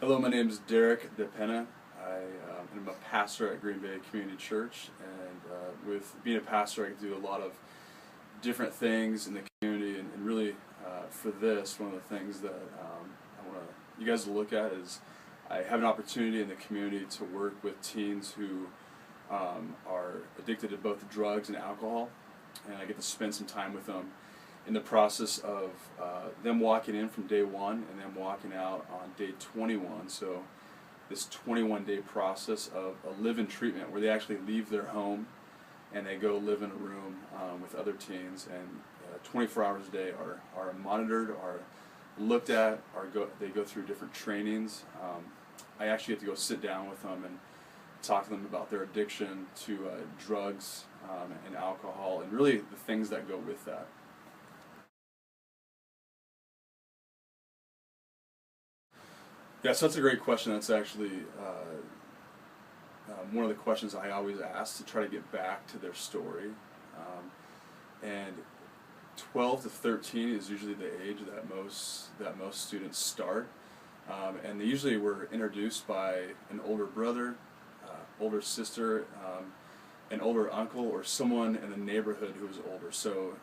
Hello, my name is Derek DaPena. I'm a pastor at Green Bay Community Church, and with being a pastor, I get to do a lot of different things in the community, and really for this, one of the things that I want you guys to look at is I have an opportunity in the community to work with teens who are addicted to both drugs and alcohol, and I get to spend some time with them in the process of them walking in from day one and then walking out on day 21. So this 21-day process of a live-in treatment where they actually leave their home and they go live in a room with other teens, and 24 hours a day are monitored, are looked at, they go through different trainings. I actually get to go sit down with them and talk to them about their addiction to drugs and alcohol, and really the things that go with that. Yeah, so that's a great question. That's actually one of the questions I always ask to try to get back to their story. And 12 to 13 is usually the age that most students start, and they usually were introduced by an older brother, older sister, an older uncle, or someone in the neighborhood who was older. So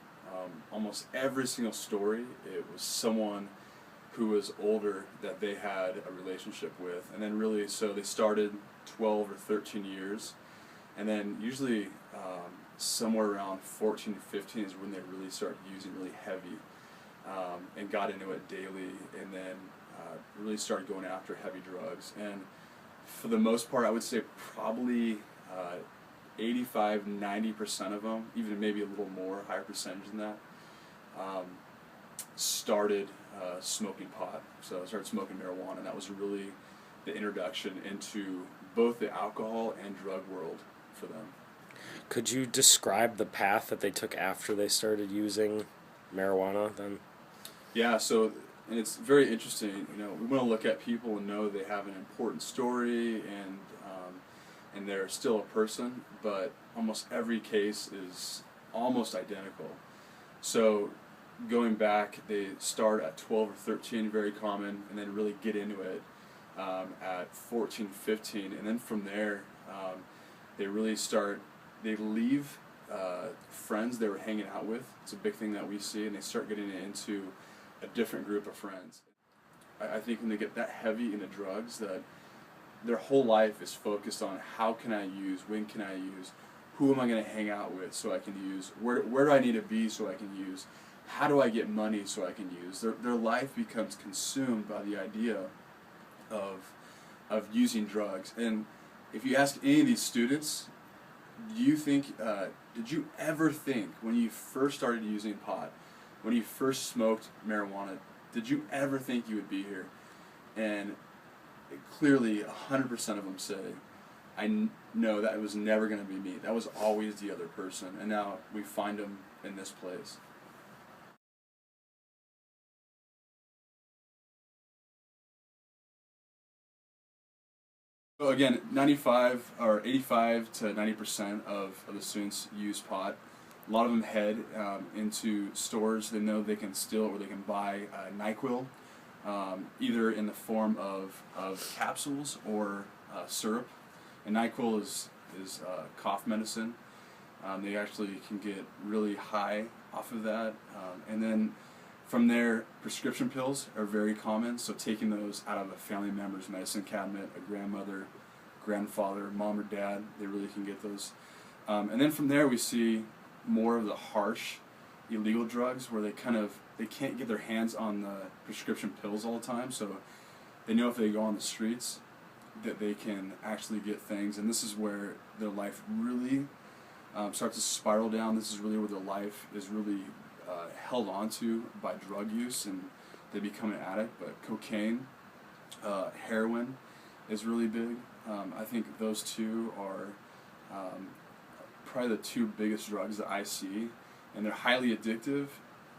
almost every single story, it was someone who was older that they had a relationship with, and then really, so they started 12 or 13 years, and then usually somewhere around 14 to 15 is when they really started using really heavy, and got into it daily, and then really started going after heavy drugs. And for the most part, I would say probably 85–90% of them, even maybe a little more, higher percentage than that, started smoking pot. So I started smoking marijuana, and that was really the introduction into both the alcohol and drug world for them. Could you describe the path that they took after they started using marijuana then? Yeah, so, and it's very interesting, we want to look at people and know they have an important story, and they're still a person, but almost every case is almost identical. So going back, they start at 12 or 13, very common, and then really get into it at 14, 15, and then from there they really they leave friends they were hanging out with. It's a big thing that we see, and they start getting into a different group of friends. I think when they get that heavy into drugs, that their whole life is focused on how can I use, when can I use, who am I going to hang out with so I can use, where do I need to be so I can use, how do I get money so I can use. Their life becomes consumed by the idea of using drugs. And if you ask any of these students, do you think, did you ever think when you first started using pot, when you first smoked marijuana, did you ever think you would be here? And clearly 100% of them say, I know that it was never going to be me. That was always the other person. And now we find them in this place. So again, 95 or 85 to 90% of the students use pot. A lot of them head into stores they know they can steal or they can buy NyQuil, either in the form of capsules or syrup. And NyQuil is cough medicine. They actually can get really high off of that. And then from there, prescription pills are very common, so taking those out of a family member's medicine cabinet, a grandmother, grandfather, mom or dad, they really can get those. And then from there we see more of the harsh illegal drugs where they can't get their hands on the prescription pills all the time, so they know if they go on the streets that they can actually get things, and this is where their life really starts to spiral down. This is really where their life is really held onto by drug use, and they become an addict. But cocaine, heroin is really big. I think those two are probably the two biggest drugs that I see, and they're highly addictive.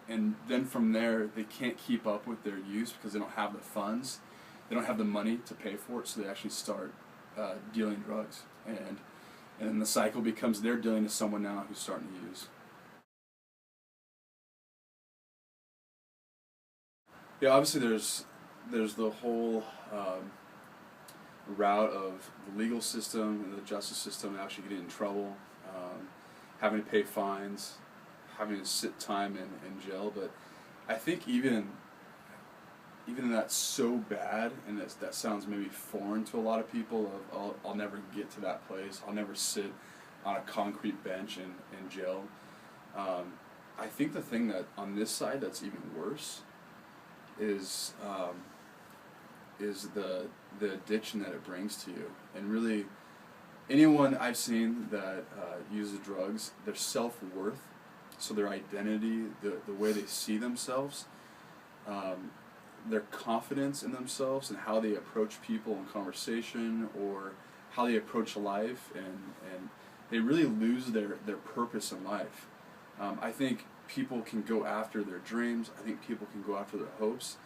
And then from there, they can't keep up with their use because they don't have the funds, they don't have the money to pay for it, so they actually start dealing drugs, and then the cycle becomes they're dealing to someone now who's starting to use. Yeah, obviously there's the whole route of the legal system and the justice system, actually getting in trouble, having to pay fines, having to sit time in jail. But I think even that's so bad, and that sounds maybe foreign to a lot of people, of I'll never get to that place, I'll never sit on a concrete bench in jail. I think the thing that on this side that's even worse is the addiction that it brings to you. And really, anyone I've seen that uses drugs, their self-worth, so their identity, the way they see themselves, their confidence in themselves and how they approach people in conversation or how they approach life, and they really lose their purpose in life. I think people can go after their dreams. I think people can go after their hopes.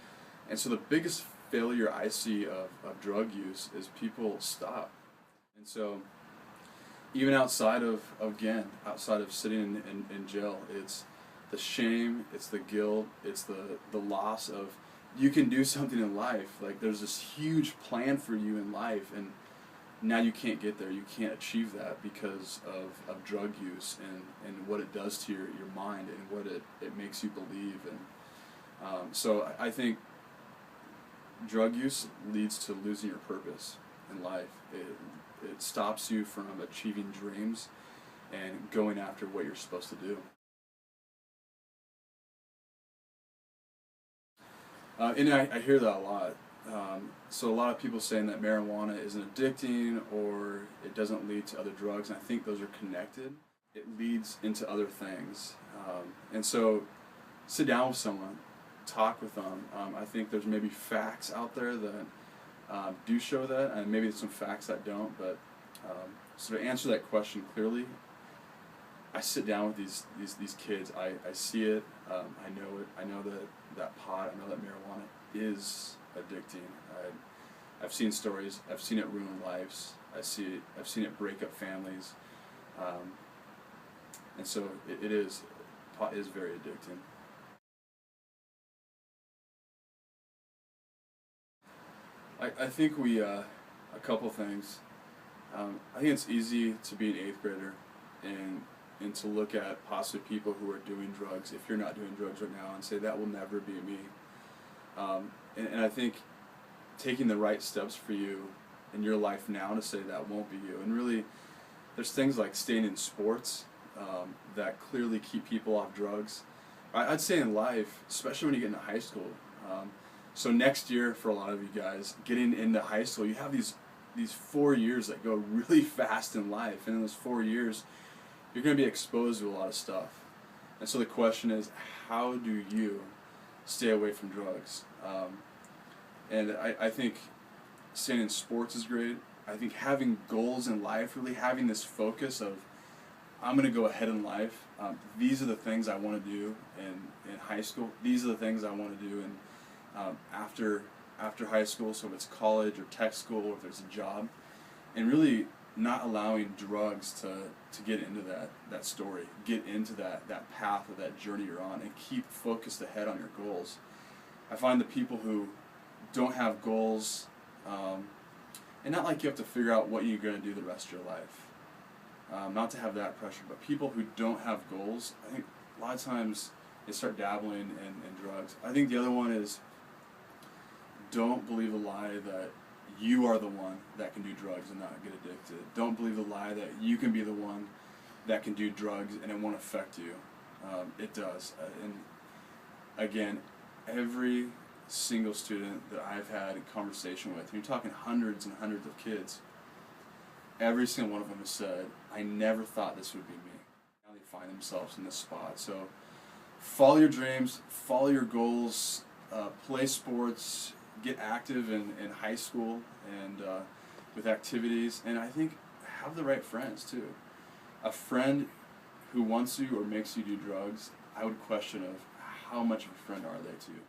And so the biggest failure I see of drug use is people stop. And so even outside of sitting in jail, it's the shame, it's the guilt, it's the loss of, you can do something in life. Like, there's this huge plan for you in life, and now you can't get there. You can't achieve that because of drug use and what it does to your mind and what it makes you believe. And so I think drug use leads to losing your purpose in life. It stops you from achieving dreams and going after what you're supposed to do. And I hear that a lot. So a lot of people saying that marijuana isn't addicting or it doesn't lead to other drugs, and I think those are connected. It leads into other things. And so sit down with someone, talk with them. I think there's maybe facts out there that do show that, and maybe some facts that don't. But so to answer that question clearly, I sit down with these kids. I see it. I know it. I know that pot. I know that marijuana is addicting. I've seen stories. I've seen it ruin lives. I've seen it break up families. And so pot is very addicting. I think a couple things. I think it's easy to be an 8th grader and to look at possibly people who are doing drugs, if you're not doing drugs right now, and say that will never be me. And I think taking the right steps for you in your life now to say that won't be you. And really, there's things like staying in sports that clearly keep people off drugs. I'd say in life, especially when you get into high school. So next year, for a lot of you guys, getting into high school, you have these 4 years that go really fast in life. And in those 4 years, you're going to be exposed to a lot of stuff. And so the question is, how do you stay away from drugs? And I think staying in sports is great. I think having goals in life, really having this focus of, I'm going to go ahead in life. These are the things I want to do in high school. These are the things I want to do after high school, so if it's college or tech school or if there's a job. And really not allowing drugs to get into that story, get into that path or that journey you're on, and keep focused ahead on your goals. I find the people who don't have goals, and not like you have to figure out what you're going to do the rest of your life, not to have that pressure, but people who don't have goals, I think a lot of times they start dabbling in drugs. I think the other one is, don't believe the lie that you are the one that can do drugs and not get addicted. Don't believe the lie that you can be the one that can do drugs and it won't affect you. It does. And again, every single student that I've had a conversation with, you're talking hundreds and hundreds of kids, every single one of them has said, I never thought this would be me. Now they find themselves in this spot. So follow your dreams, follow your goals, play sports, get active in high school and with activities, and I think have the right friends too. A friend who wants you or makes you do drugs, I would question of how much of a friend are they to you.